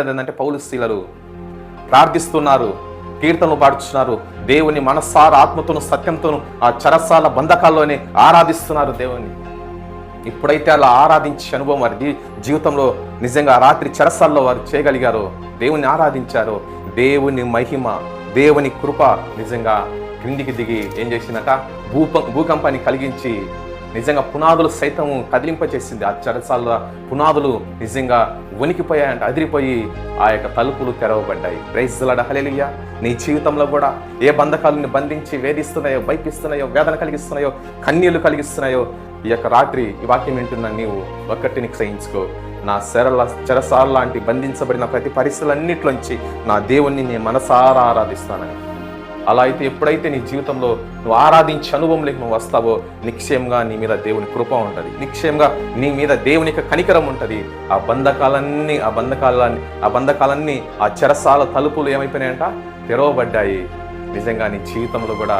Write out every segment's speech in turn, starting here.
ఏంటంటే పౌలు శీలలు ప్రార్థిస్తున్నారు, కీర్తనలు పాడుతున్నారు, దేవుని మనస్సారా ఆత్మతోను సత్యంతోను ఆ చెరసాల బంధకాల్లోనే ఆరాధిస్తున్నారు దేవుని. ఇప్పుడైతే అలా ఆరాధించే అనుభవం వారి జీవితంలో నిజంగా రాత్రి చెరసాల్లో వారు చేయగలిగారో, దేవుని ఆరాధించారో, దేవుని మహిమ, దేవుని కృప నిజంగా క్రిందికి దిగి ఏం చేసిందట, భూకంపాన్ని కలిగించి నిజంగా పునాదులు సైతం కదిలింపచేసింది. ఆ చెరసాల పునాదులు నిజంగా వణికిపోయాయంట, అదిరిపోయి ఆ యొక్క తలుపులు తెరవబడ్డాయి. ప్రైజ్ ది లార్డ్, హల్లెలూయా. నీ జీవితంలో కూడా ఏ బంధకాలను బంధించి వేధిస్తున్నాయో, భయపిస్తున్నాయో, వేదన కలిగిస్తున్నాయో, కన్నీళ్లు కలిగిస్తున్నాయో, ఈ యొక్క రాత్రి ఈ వాక్యం వింటున్న నీవు ఒక్కటిని గ్రహించుకో. నా చెరసాల లాంటి బంధించబడిన ప్రతి పరిస్థితులన్నిట్లోంచి నా దేవుణ్ణి నేను మనసారా ఆరాధిస్తానని. అలా అయితే ఎప్పుడైతే నీ జీవితంలో నువ్వు ఆరాధించే అనుభవంలోకి నువ్వు వస్తావో, నిశ్చయంగా నీ మీద దేవుని కృప ఉంటుంది, నిశ్చయంగా నీ మీద దేవుని యొక్క కనికరం ఉంటుంది. ఆ బంధకాలన్నీ ఆ చెరసాల తలుపులు ఏమైపోయినాయంట, తెరవబడ్డాయి. నిజంగా నీ జీవితంలో కూడా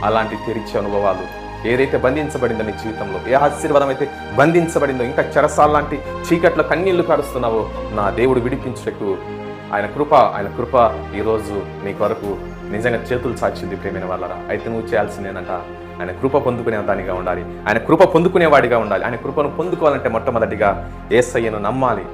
అలాంటి తెరిచే అనుభవాలు, ఏదైతే బంధించబడిందో నీ జీవితంలో, ఏ ఆశీర్వాదం అయితే బంధించబడిందో, ఇంకా చెరసాల లాంటి చీకట్లో కన్నీళ్లు కారుస్తున్నావో, నా దేవుడు విడిపించుటకు ఆయన కృప ఈరోజు నీ కొరకు నిజంగా చేతులు చాచింది. ప్రేమైన వాళ్ళరా, అయితే నువ్వు చేయాల్సిందేనంట, ఆయన కృప పొందుకునే దానిగా ఉండాలి, ఆయన కృప పొందుకునేవాడిగా ఉండాలి. ఆయన కృపను పొందుకోవాలంటే మొట్టమొదటిగా యేసయ్యను నమ్మాలి.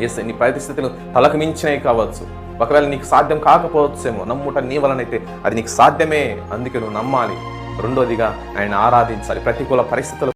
యేసయ్య నీ పరిస్థితులు తలకు మించినవి కావచ్చు, ఒకవేళ నీకు సాధ్యం కాకపోవచ్చేమో, నమ్ముట నీ వలనైతే అది నీకు సాధ్యమే, అందుకే నువ్వు నమ్మాలి. రెండోదిగా ఆయన ఆరాధించాలి. ప్రతికూల పరిస్థితులు